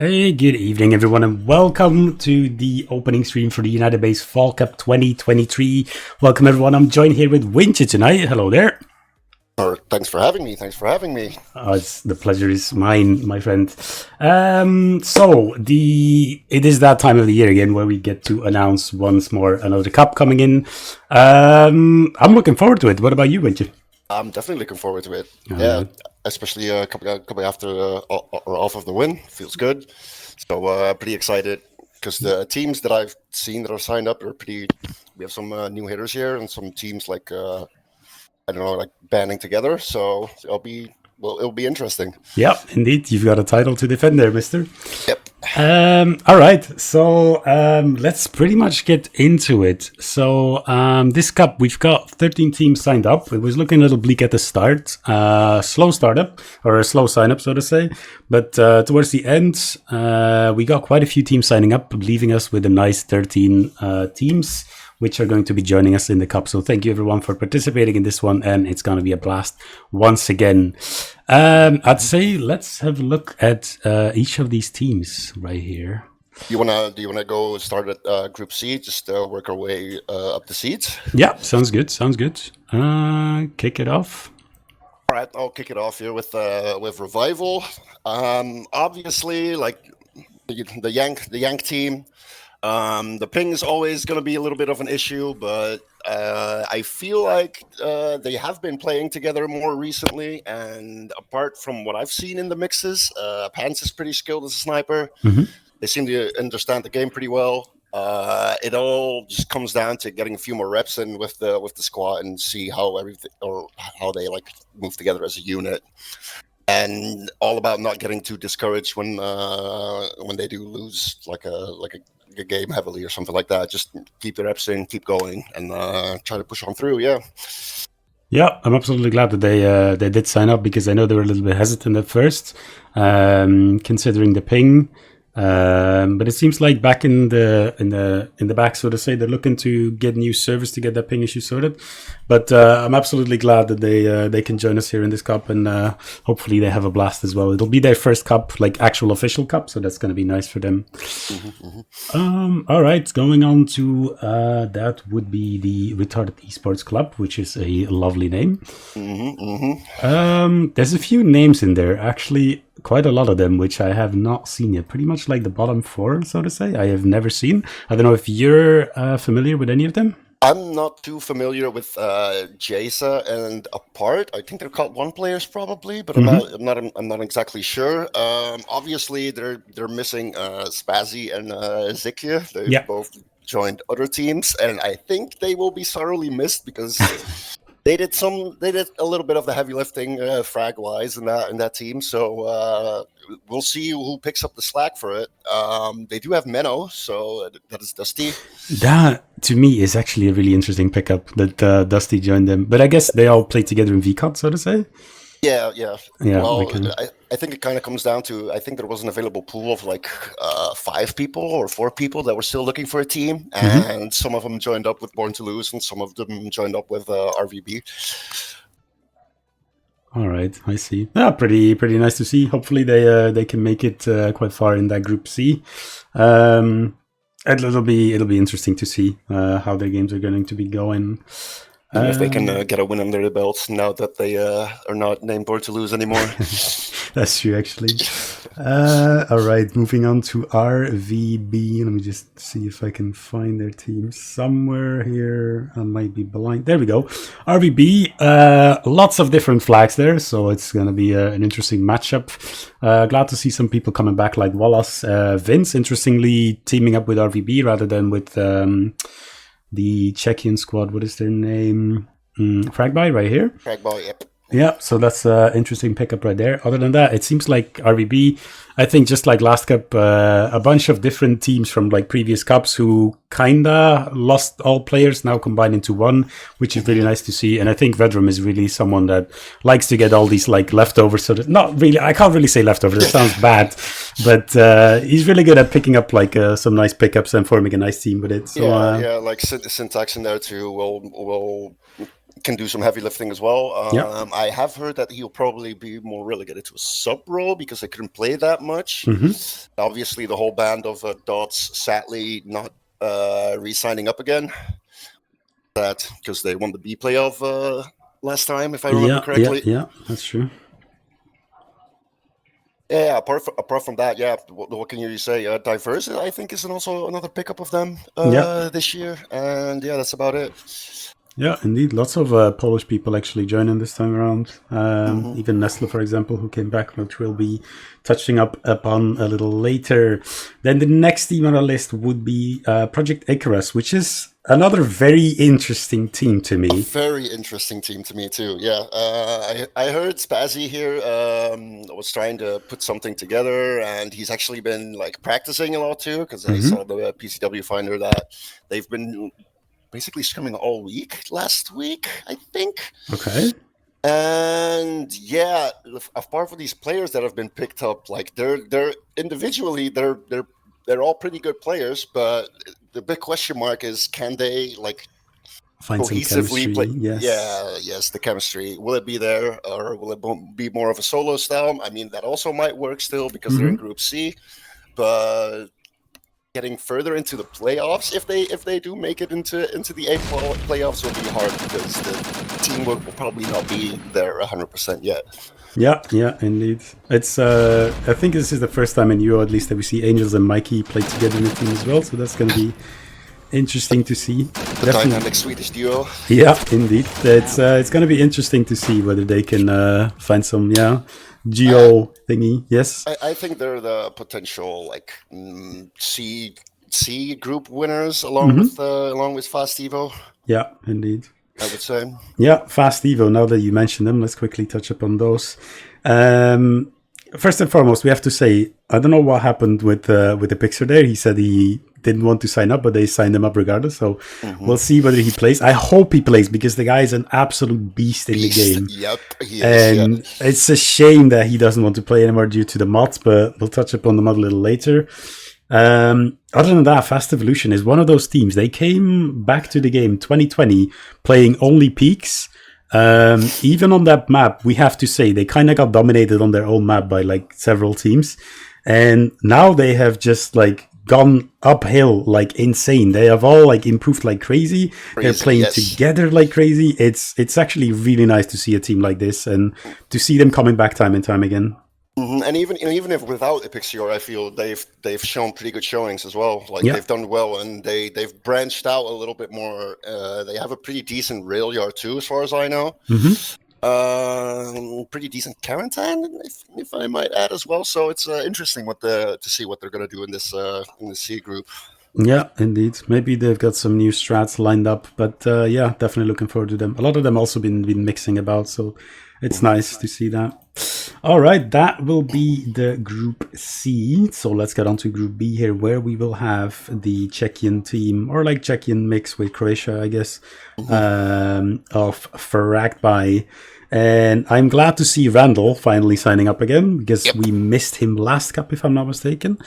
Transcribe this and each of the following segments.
Hey, good evening, everyone, and welcome to the opening stream for the UnitedBase Fall Cup 2023. Welcome, everyone. I'm joined here with Winche tonight. Hello there. Thanks for having me. Thanks for having me. The pleasure is mine, my friend. It is that time of the year again where we get to announce once more another cup coming in. I'm looking forward to it. What about you, Winche? I'm definitely looking forward to it. Uh, Especially a couple after or off of the win. Feels good. So pretty excited because the teams that I've seen that are signed up are pretty. We have some new hitters here and some teams like I don't know, like banding together. So it'll be interesting. Yeah, indeed. You've got a title to defend there, mister. Yep. All right, so let's pretty much get into it. So this cup, we've got 13 teams signed up. It was looking a little bleak at the start, slow startup or a slow sign up, so to say. But towards the end, we got quite a few teams signing up, leaving us with a nice 13 teams, which are going to be joining us in the cup. So thank you everyone for participating in this one, and it's going to be a blast once again. I'd say let's have a look at each of these teams right here. Do you wanna go start at Group C? Just work our way up the seeds. Yeah, sounds good. Sounds good. Kick it off. All right, I'll kick it off here with Revival. Obviously, like the Yank team. The ping is always going to be a little bit of an issue, but I feel like they have been playing together more recently. And apart from what I've seen in the mixes, Pants is pretty skilled as a sniper. Mm-hmm. They seem to understand the game pretty well. It all just comes down to getting a few more reps in with the squad and see how everything or how they like move together as a unit. And all about not getting too discouraged when they do lose like a game heavily or something like that. Just keep the reps in, keep going, and try to push on through. Yeah, I'm absolutely glad that they did sign up, because I know they were a little bit hesitant at first, considering the ping. But it seems like back in the back, so to say, they're looking to get new service to get that ping issue sorted. But I'm absolutely glad that they can join us here in this cup, and hopefully they have a blast as well. It'll be their first cup, like actual official cup, so that's going to be nice for them. All right, going on to that would be the Retarded Esports Club, which is a lovely name. There's a few names in there, actually. Quite a lot of them, which I have not seen yet. Pretty much like the bottom four, so to say, I have never seen. I don't know if you're familiar with any of them. I'm not too familiar with Jasa and Apart. I think they're called one players probably, but I'm not exactly sure. Obviously, they're missing Spazzy and Zikia. They've both joined other teams, and I think they will be sorely missed because. They did a little bit of the heavy lifting frag wise in that team, so we'll see who picks up the slack for it. They do have Menno, so that is Dusty. That to me is actually a really interesting pickup that Dusty joined them, but I guess they all played together in VCOD, so to say. Yeah. Well, I think it kind of comes down to, I think there was an available pool of like 5 people or 4 people that were still looking for a team, and some of them joined up with Born to Lose, and some of them joined up with RVB. All right, I see. Yeah, pretty nice to see. Hopefully they can make it quite far in that Group C. And it'll be interesting to see how their games are going to be going. If they can get a win under the belts now that they are not named Born to Lose anymore. That's true, actually. All right, moving on to RVB. Let me just see if I can find their team somewhere here. I might be blind. There we go. RVB, lots of different flags there, so it's going to be an interesting matchup. Glad to see some people coming back like Wallace. Vince, interestingly, teaming up with RVB rather than with... the Czechian squad, what is their name? Fragby right here. Fragby, yep. Yeah, so that's an interesting pickup right there. Other than that, it seems like RVB, I think just like last cup, a bunch of different teams from like previous cups who kinda lost all players now combined into one, which is really nice to see. And I think Vedrum is really someone that likes to get all these like leftovers. So that, not really, I can't really say leftovers. It sounds bad, but he's really good at picking up like some nice pickups and forming a nice team with it. So like syntax in there too will can do some heavy lifting as well. Yeah. I have heard that he'll probably be more relegated to a sub role because they couldn't play that much. Obviously, the whole band of Dots sadly not re-signing up again. That because they won the B playoff last time, if I remember correctly. Yeah, that's true. Yeah, apart from that, yeah, what can you say? Diverse, I think, is also another pickup of them this year. And yeah, that's about it. Yeah, indeed. Lots of Polish people actually joining this time around. Even Nestle, for example, who came back, which we'll be touching upon a little later. Then the next team on our list would be Project Icarus, which is another very interesting team to me. A very interesting team to me too. Yeah, I heard Spazzy here was trying to put something together, and he's actually been like practicing a lot too because I saw the PCW Finder that they've been basically scrimming all week last week, I think. Okay. And yeah, apart from these players that have been picked up, like they're individually they're all pretty good players, but the big question mark is can they like find cohesively play? Yes, the chemistry. Will it be there, or will it be more of a solo style? I mean, that also might work still because they're in Group C, but getting further into the playoffs, if they do make it into the A playoffs, will be hard because the teamwork will probably not be there 100% yet. Yeah, indeed. It's I think this is the first time in Euro, at least, that we see Angels and Mikey play together in the team as well. So that's going to be interesting to see. The dynamic Swedish duo. Yeah, indeed. It's going to be interesting to see whether they can find some geo thingy. Yes, I think they're the potential like C group winners along with Fast Evo. Yeah, indeed. I would say. Yeah, Fast Evo. Now that you mention them, let's quickly touch upon those. First and foremost, we have to say, I don't know what happened with the Pixar there. He said he didn't want to sign up, but they signed him up regardless. So we'll see whether he plays. I hope he plays because the guy is an absolute beast in the game. Yep, he is. And it's a shame that he doesn't want to play anymore due to the mods, but we'll touch upon the mod a little later. Other than that, Fast Evolution is one of those teams. They came back to the game 2020 playing only peaks. Even on that map, we have to say they kind of got dominated on their own map by like several teams. And now they have just like gone uphill like insane. They have all like improved like crazy. They're playing together like crazy. It's actually really nice to see a team like this and to see them coming back time and time again. And even if without Epixior, I feel they've shown pretty good showings as well. Like they've done well, and they've branched out a little bit more. They have a pretty decent rail yard too, as far as I know. Pretty decent quarantine, if I might add as well. So it's interesting to see what they're going to do in this C group. Yeah, indeed. Maybe they've got some new strats lined up, but yeah, definitely looking forward to them. A lot of them also been mixing about, so it's nice to see that. All right, that will be the Group C. So let's get on to Group B here, where we will have the Czechian team, or like Czechian mix with Croatia, I guess, of Faragby. And I'm glad to see Randall finally signing up again, because we missed him last cup, if I'm not mistaken.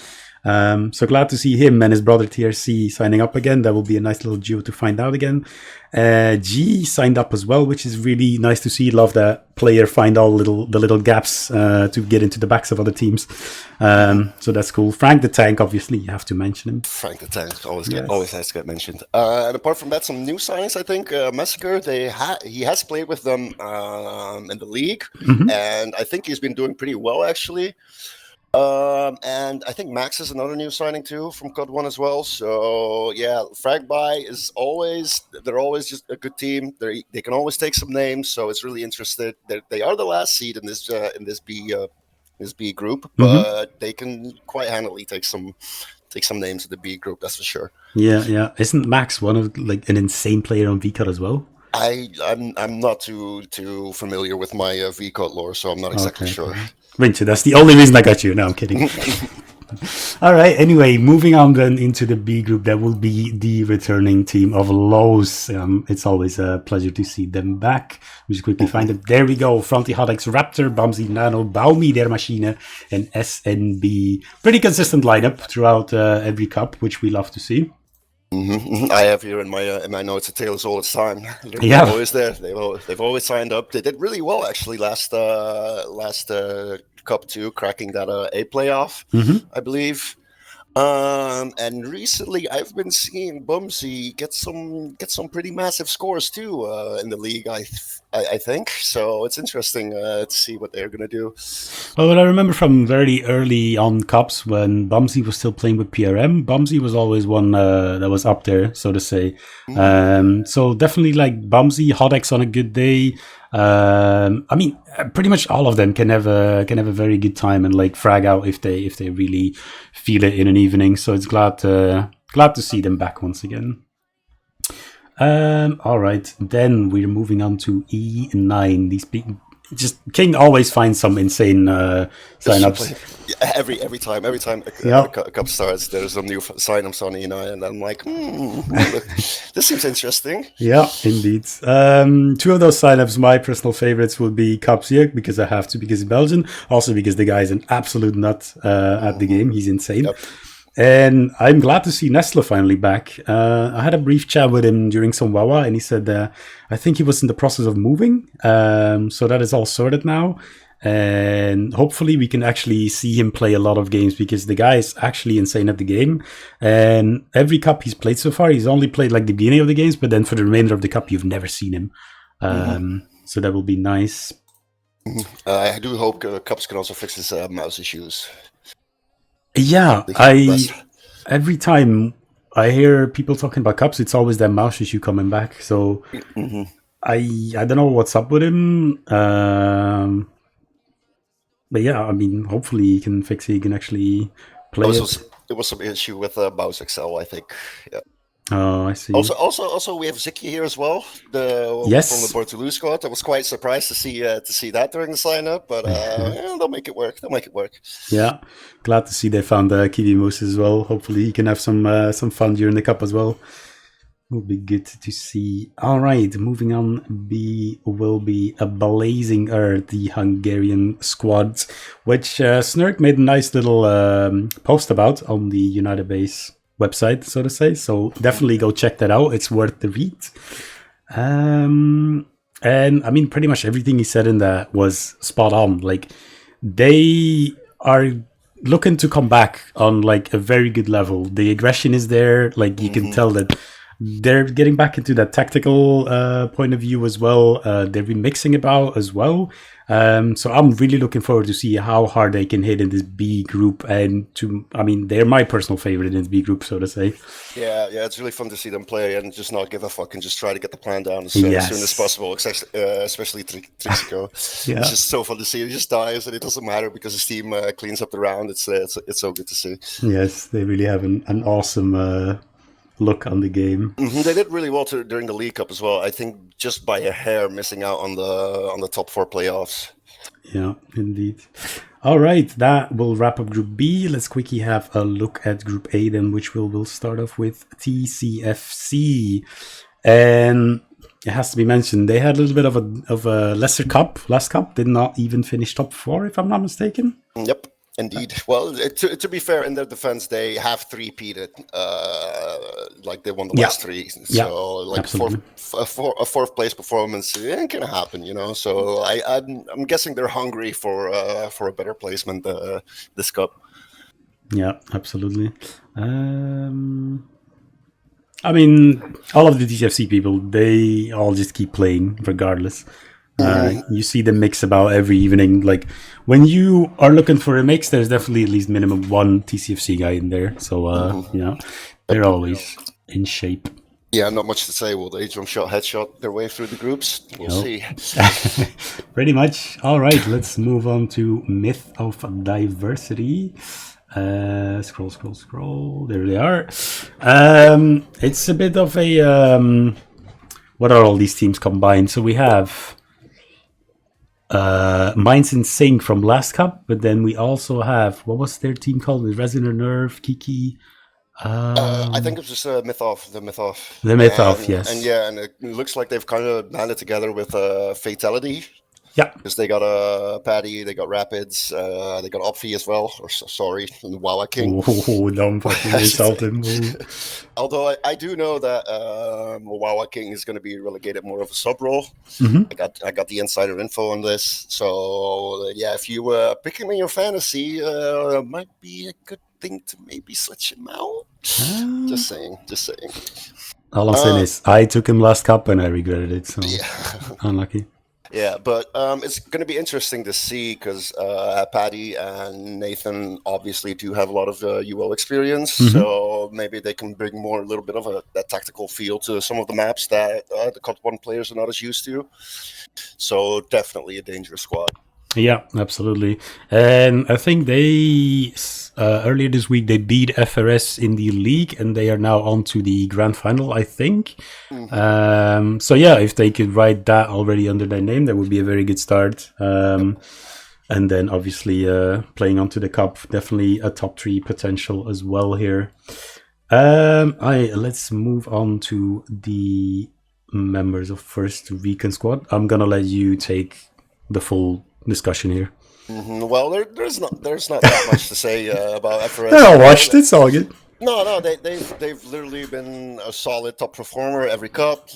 So glad to see him and his brother TRC signing up again. That will be a nice little duo to find out again. G signed up as well, which is really nice to see. Love that player find all the little gaps to get into the backs of other teams. So that's cool. Frank the Tank, obviously, you have to mention him. Frank the Tank always has to get mentioned. And apart from that, some new signings. I think Massacre. He has played with them in the league, and I think he's been doing pretty well actually. And I think Max is another new signing too from CoD 1 as well. So yeah, Fragby they're always just a good team. They can always take some names, so it's really interesting. They are the last seed in this B group, but they can quite handily take some names in the B group. That's for sure. Yeah. Isn't Max one of like an insane player on VCOD as well? I'm not too familiar with my VCOD lore, so I'm not exactly sure. Winter, that's the only reason I got you. No, I'm kidding. All right. Anyway, moving on then into the B group, that will be the returning team of Lowe's. It's always a pleasure to see them back. We just quickly find it. There we go. Fronty Hodex Raptor, Bamsi Nano, Baumi Der Maschine, and SNB. Pretty consistent lineup throughout every cup, which we love to see. I have here in my notes a Taylor's all the time. They're Yeah. always there. They've always signed up. They did really well actually last Cup 2, cracking that A playoff, Hmm. I believe. And recently I've been seeing Bumsy get some pretty massive scores too in the league. I think so. It's interesting to see what they're gonna do. Well, what I remember from very early on cups when Bumsy was still playing with PRM, Bumsy was always one that was up there, so to say. Mm. So definitely like Bumsy, Hodex on a good day. I mean, pretty much all of them can have a very good time and like frag out if they really feel it in an evening. So it's glad to see them back once again. All right, then we're moving on to E9. These just King always finds some insane signups. Every time Yeah, a cup starts, there's some new sign-ups on E9, and I'm like, this seems interesting. yeah, indeed. Two of those signups, my personal favorites, would be Kapsiak because I have to, because he's Belgian. Also because the guy is an absolute nut at the game. He's insane. Yep. And I'm glad to see Nestle finally back. I had a brief chat with him during some Wawa, and he said I think he was in the process of moving. So that is all sorted now. And hopefully we can actually see him play a lot of games because the guy is actually insane at the game. And every cup he's played so far, he's only played like the beginning of the games, but then for the remainder of the cup, you've never seen him. So that will be nice. I do hope Cups can also fix his mouse issues. Yeah, every time I hear people talking about cups, it's always that mouse issue coming back. So Mm-hmm. I don't know what's up with him. But yeah, I mean, hopefully he can fix it. He can actually play it. It was some issue with Mouse XL, I think. Yeah. Oh, I see. Also, we have Ziki here as well, from the Yes. Bortoloo squad. I was quite surprised to see that during the sign up, but yeah, they'll make it work. They'll make it work. Yeah, glad to see they found Kiwi Moose as well. Hopefully he can have some fun during the cup as well. Will be good to see. All right, moving on. B will be a Blazing Earth, the Hungarian squad, which Snurk made a nice little post about on the UnitedBase website, so to say. So definitely go check that out. It's worth the read. And I mean, pretty much everything he said in that was spot on. Like, they are looking to come back on like a very good level. The aggression is there. Like, you can tell that they're getting back into that tactical point of view as well. They've been mixing about as well. So I'm really looking forward to see how hard they can hit in this B group. I mean, they're my personal favorite in this B group, so to say. Yeah, it's really fun to see them play and just not give a fuck and just try to get the plan down as soon as possible, especially Trixico. Yeah. It's just so fun to see. He just dies and it doesn't matter because his team cleans up the round. It's so good to see. Yes, they really have an awesome look on the game. Mm-hmm. They did really well during the League Cup as well. I think just by a hair missing out on the top 4 playoffs. Yeah, indeed. All right, that will wrap up Group B. Let's quickly have a look at Group A then, which we'll start off with TCFC. And it has to be mentioned, they had a little bit of a lesser cup. Last cup did not even finish top 4, if I'm not mistaken. Yep. Indeed. Well, to be fair, in their defense, they have three-peated. Like they won the last 3. So, like a fourth place performance ain't gonna happen, you know. So I'm guessing they're hungry for a better placement this cup. Yeah, absolutely. I mean, all of the TCFC people, they all just keep playing regardless. You see the mix about every evening. Like, when you are looking for a mix, there's definitely at least minimum one TCFC guy in there. So, they're always in shape. Yeah, not much to say. Will they jump shot, headshot their way through the groups? We'll see. Pretty much. All right, let's move on to Myth of Diversity. Scroll. There they are. It's a bit of a... what are all these teams combined? So we have... Minds in Sync from last cup, but then we also have, what was their team called? The Resident Nerve, Kiki. I think it's just the Myth-Off. The Myth-Off, yes. And it looks like they've kind of banded together with Fatality. Yeah. because they got a Paddy, they got Rapids, they got Opfi as well. Or sorry, and Wawa King. Oh, don't fucking I should insult say. him. Ooh. Although I do know that Wawa King is going to be relegated more of a sub role. Mhm. I got the insider info on this. So yeah, if you pick him in your fantasy, might be a good thing to maybe switch him out. Just saying, just saying. All I'm saying is, I took him last cup and I regretted it. So Yeah. unlucky. Yeah, but it's going to be interesting to see because Patty and Nathan obviously do have a lot of UL experience, so maybe they can bring more a little bit of that tactical feel to some of the maps that the COD 1 players are not as used to. So definitely a dangerous squad. Yeah, absolutely. And I think they earlier this week they beat FRS in the league, and they are now on to the grand final, I think. So yeah, if they could write that already under their name, that would be a very good start. And then obviously playing onto the cup, definitely a top 3 potential as well here. Let's move on to the members of First Recon Squad. I'm gonna let you take the full discussion here. Well, there's not that much to say about FRS. No, I watched. It's all good. No, they've literally been a solid top performer every cup.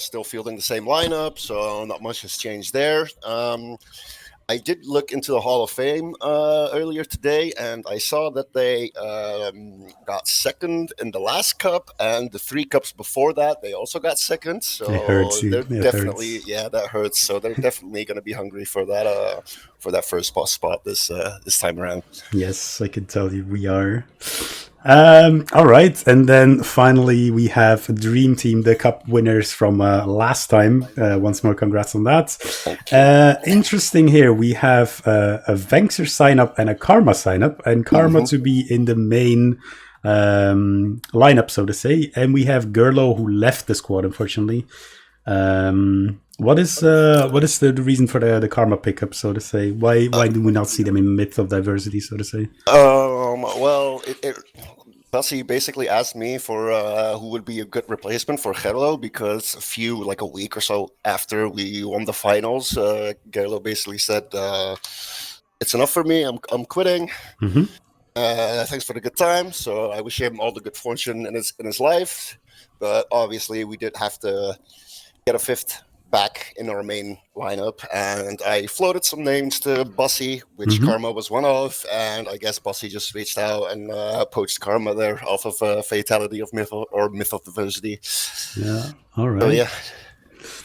Still fielding the same lineup, so not much has changed there. I did look into the Hall of Fame earlier today, and I saw that they got second in the last cup, and the 3 cups before that they also got second. So it hurts, they're it definitely hurts. Yeah, that hurts. So they're definitely going to be hungry for that first spot this time around. Yes, I can tell you we are. All right, and then finally we have Dream Team, the cup winners from last time. Once more, congrats on that. Interesting here, we have a Vengser sign up and a Karma sign up, and Karma to be in the main lineup, so to say. And we have Gerlo, who left the squad, unfortunately. What is the reason for the Karma pickup, so to say? Why do we not see them in midst of diversity, so to say? Well, Bussy basically asked me for who would be a good replacement for Gerlo, because a week or so after we won the finals, Gerlo basically said, "It's enough for me. I'm quitting. Thanks for the good time." So I wish him all the good fortune in his life. But obviously, we did have to get a 5th back in our main lineup, and I floated some names to Bussy, which Karma was one of, and I guess Bussy just reached out and poached Karma there off of Fatality of Myth or Myth of Diversity. Yeah, all right. So yeah.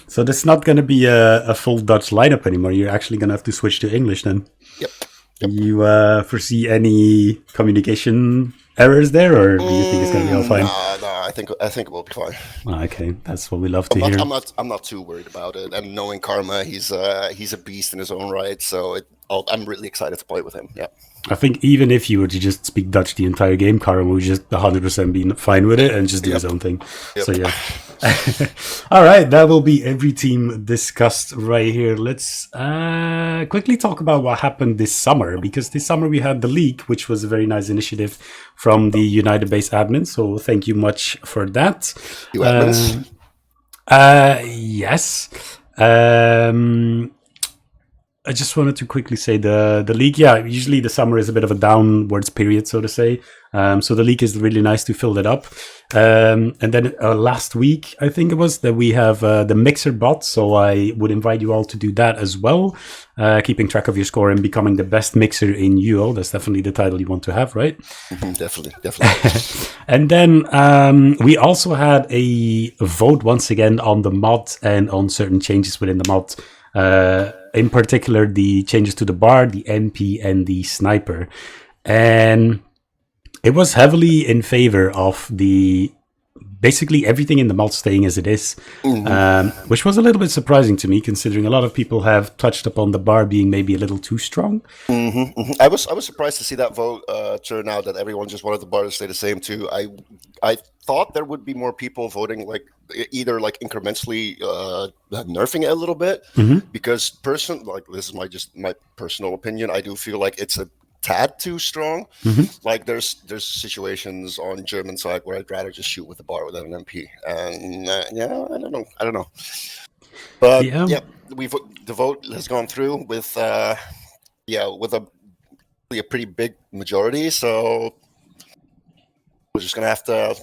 So that's not going to be a full Dutch lineup anymore. You're actually going to have to switch to English then. Yep. You foresee any communication errors there, or do you think it's going to be all fine? No, I think it will be fine. Okay, that's what we love to hear. I'm not too worried about it, and knowing Karma, he's a beast in his own right. So I'm really excited to play with him. Yeah. I think even if you were to just speak Dutch the entire game, Karma would just 100% be fine with it and just do his own thing. Yep. So yeah. All right, that will be every team discussed right here. Let's quickly talk about what happened this summer, because this summer we had the league, which was a very nice initiative from the UnitedBase admin. So thank you much for that. You admins? Yes. I just wanted to quickly say the league. Yeah, usually the summer is a bit of a downwards period, so to say. So the league is really nice to fill that up. And then last week, I think it was, that we have the mixer bot. So I would invite you all to do that as well. Keeping track of your score and becoming the best mixer in UO. That's definitely the title you want to have, right? Definitely. And then we also had a vote once again on the mod and on certain changes within the mod. In particular, the changes to the bar, the MP, and the sniper. And it was heavily in favor of basically everything in the mod staying as it is, which was a little bit surprising to me, considering a lot of people have touched upon the bar being maybe a little too strong. I was surprised to see that vote turn out, that everyone just wanted the bar to stay the same too. I thought there would be more people voting either incrementally nerfing it a little bit, because this is my personal opinion. I do feel like it's a tad too strong. There's situations on German side where I'd rather just shoot with the bar without an MP, and I don't know. But Yeah. yeah, the vote has gone through with with a pretty big majority. So we're just gonna have to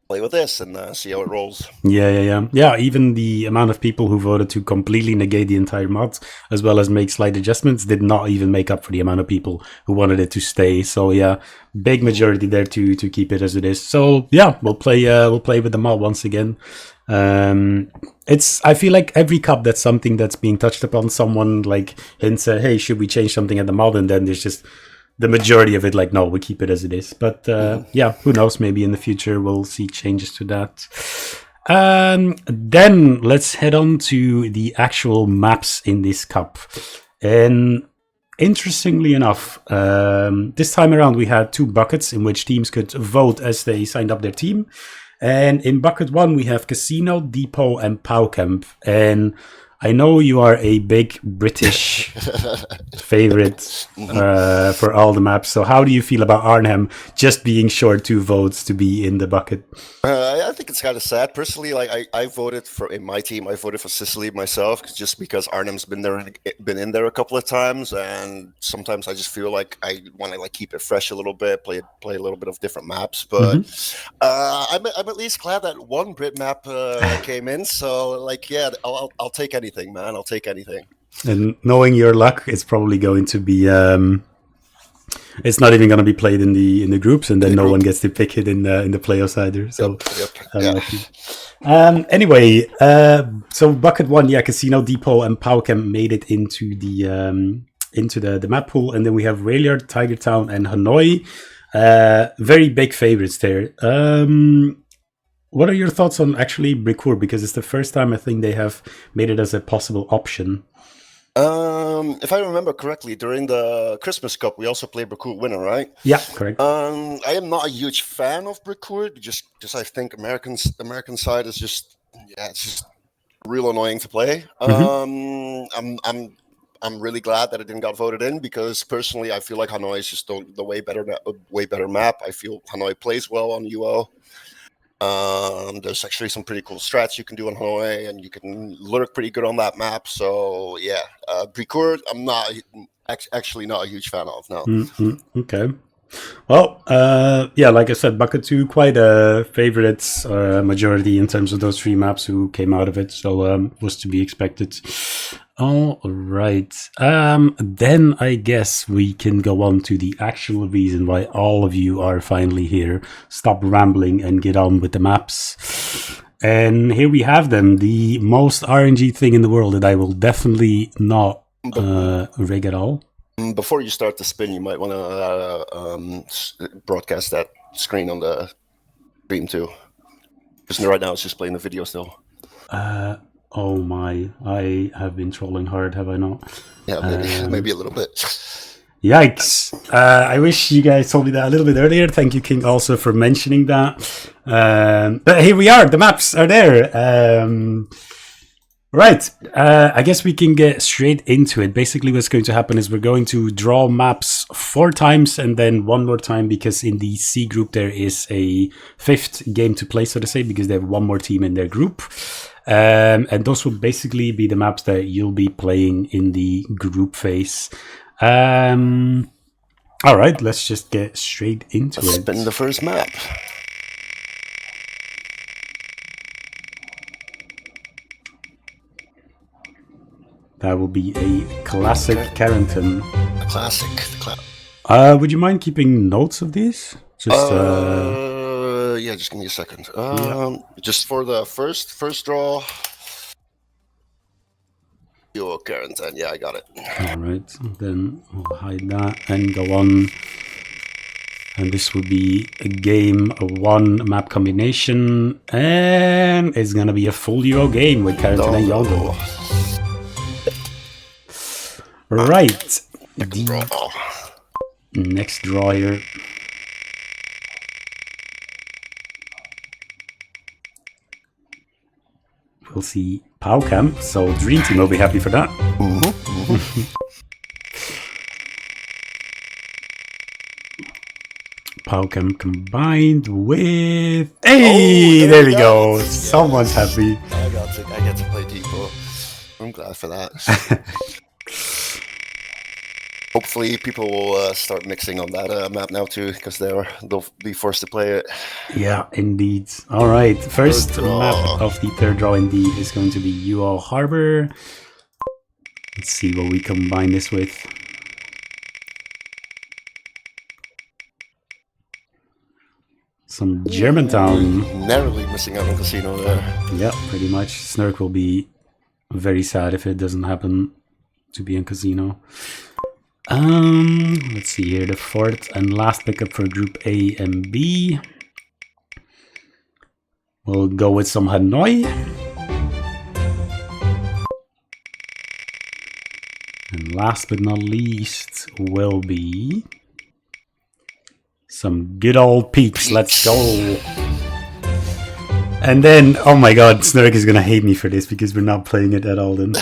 play with this and see how it rolls. Yeah. Even the amount of people who voted to completely negate the entire mod, as well as make slight adjustments, did not even make up for the amount of people who wanted it to stay. So yeah, big majority there to keep it as it is. So yeah, we'll play with the mod once again. I feel like every cup that's something that's being touched upon, someone like hints at, hey, should we change something at the mod? And then there's just the majority of it like, no, we keep it as it is. But yeah, who knows, maybe in the future we'll see changes to that. Then let's head on to the actual maps in this cup. And interestingly enough, this time around we had 2 buckets in which teams could vote as they signed up their team. And in bucket 1 we have Casino, Depot, and Pow Camp. And I know you are a big British favorite for all the maps. So how do you feel about Arnhem just being short 2 votes to be in the bucket? I think it's kind of sad. Personally, like I voted for in my team. I voted for Sicily myself, just because Arnhem's been in there a couple of times, and sometimes I just feel like I want to like keep it fresh a little bit, play a little bit of different maps. But I'm at least glad that 1 Brit map came in. So like, yeah, I'll take anything, man. I'll take anything. And knowing your luck, it's probably going to be. It's not even going to be played in the groups, and then no one gets to pick it in the playoffs either. So, anyway, so bucket 1, yeah, Casino, Depot, and Pow Camp made it into the map pool, and then we have Rayliard, Tiger Town, and Hanoi. Very big favorites there. What are your thoughts on actually Bricourt? Because it's the first time I think they have made it as a possible option. If I remember correctly, during the Christmas Cup, we also played Bricourt winner, right? Yeah, correct. I am not a huge fan of Bricourt, just because I think American side is just it's just real annoying to play. I'm really glad that it didn't got voted in, because personally I feel like Hanoi is just the way better map. I feel Hanoi plays well on UO. There's actually some pretty cool strats you can do on Hanoi, and you can lurk pretty good on that map. So yeah, Bricourt, I'm not actually not a huge fan of now. Okay. Well, yeah, like I said, bucket 2, quite a favorites majority in terms of those 3 maps who came out of it. So was to be expected. All right. Then I guess we can go on to the actual reason why all of you are finally here. Stop rambling and get on with the maps. And here we have them. The most RNG thing in the world that I will definitely not rig at all. Before you start the spin, you might want to broadcast that screen on the stream too. Because right now it's just playing the video still. Oh my, I have been trolling hard, have I not? Yeah, maybe a little bit. Yikes. I wish you guys told me that a little bit earlier. Thank you, King, also for mentioning that. But here we are, the maps are there. Right, I guess we can get straight into it. Basically what's going to happen is we're going to draw maps 4 times and then 1 more time, because in the C group there is a 5th game to play, so to say, because they have 1 more team in their group. And those will basically be the maps that you'll be playing in the group phase. All right, let's just get straight into it. Spin the first map. That will be a classic Carrington. A classic. Would you mind keeping notes of these? Just yeah, just give me a second. Just for the first draw. Your Carrington, yeah, I got it. All right, then we'll hide that and go on. And this will be a game, a 1 map combination, and it's gonna be a full UO game with Carrington and Yogo. Right, next draw here. We'll see Pow Camp, so Dream Team will be happy for that. Pow Camp combined with... Hey, there we go. Someone's happy. I get to play deep. I'm glad for that. Hopefully, people will start mixing on that map now too, because they'll be forced to play it. Yeah, indeed. All right, first map of the third draw indeed is going to be UL Harbor. Let's see what we combine this with. Some Germantown. Narrowly missing out on Casino there. Yeah, pretty much. Snurk will be very sad if it doesn't happen to be in Casino. Let's see here, the fourth and last pickup for Group A and B. We'll go with some Hanoi. And last but not least will be some good old peeps. Let's go. And then, oh my god, Snurk is gonna hate me for this because we're not playing it at all then.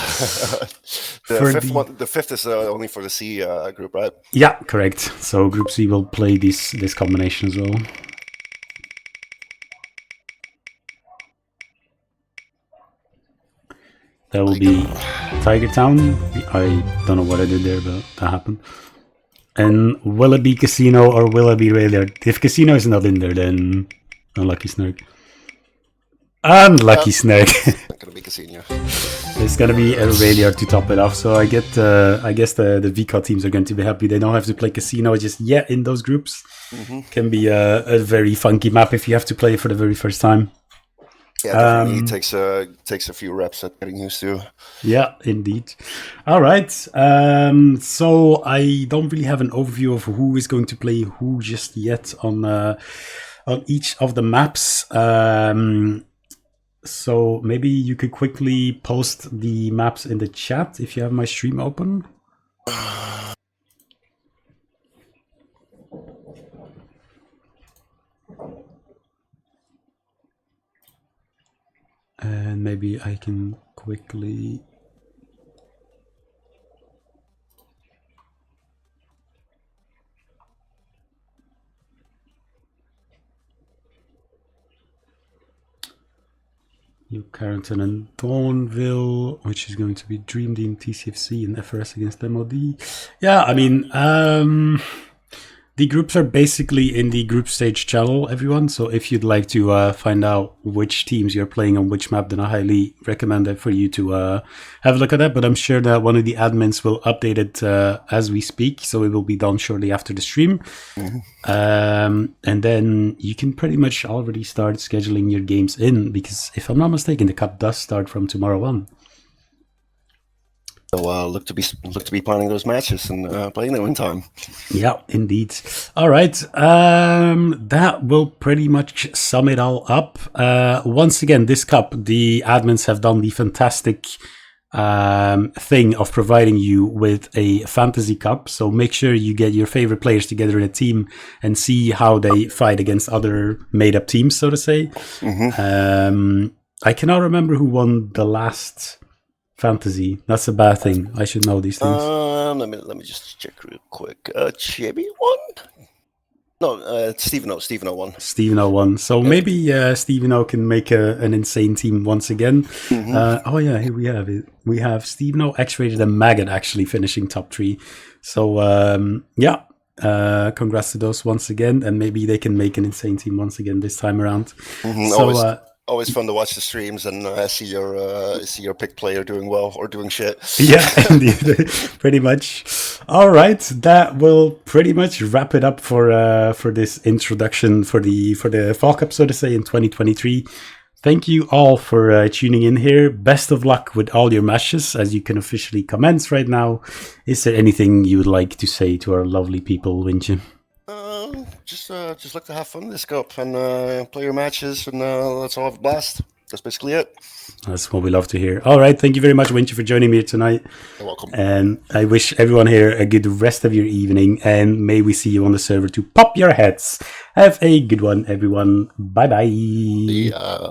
The fifth is only for the C group, right? Yeah, correct. So Group C will play this combination as well. That will be Tiger Town. I don't know what I did there, but that happened. And will it be Casino or will it be Railyard? If Casino is not in there, then unlucky Snurk. Unlucky Snurk. It's not gonna be Casino. It's gonna be a Railyard to top it off. So I guess the VCOD teams are going to be happy. They don't have to play Casino just yet in those groups. Can be a very funky map if you have to play it for the very first time. Yeah, definitely takes a few reps at getting used to. Yeah, indeed. All right. So I don't really have an overview of who is going to play who just yet on each of the maps. So maybe you could quickly post the maps in the chat if you have my stream open. And maybe I can quickly... New Carrington and Dawnville, which is going to be Dream Team, TCFC, and FRS against MOD. Yeah, I mean, the groups are basically in the group stage channel, everyone. So if you'd like to find out which teams you're playing on which map, then I highly recommend it for you to have a look at that. But I'm sure that one of the admins will update it as we speak. So it will be done shortly after the stream. And then you can pretty much already start scheduling your games in, because if I'm not mistaken, the cup does start from tomorrow on. So look to be planning those matches and playing them in time. Yeah, indeed. All right, that will pretty much sum it all up. Once again, this cup, the admins have done the fantastic thing of providing you with a fantasy cup. So make sure you get your favorite players together in a team and see how they fight against other made-up teams, so to say. I cannot remember who won the last fantasy. That's a bad thing. I should know these things. Let me just check real quick. Chibi won? No, Stephen O won. Stephen O won. So maybe Stephen O can make an insane team once again. Oh yeah, here we have it. We have Stephen O, X-Rated, and Maggot actually finishing top 3. So yeah, congrats to those once again, and maybe they can make an insane team once again this time around. So always fun to watch the streams and see your pick player doing well or doing shit. Yeah, indeed, pretty much. All right, that will pretty much wrap it up for this introduction for the Fall Cup, so to say, in 2023. Thank you all for tuning in here. Best of luck with all your matches, as you can officially commence right now. Is there anything you would like to say to our lovely people, Wintje? Just like to have fun this cup and play your matches, and let's all have a blast. That's basically it. That's what we love to hear. All right, thank you very much, Wintje, for joining me tonight. You're welcome. And I wish everyone here a good rest of your evening, and may we see you on the server to pop your heads. Have a good one, everyone. Bye bye. Yeah.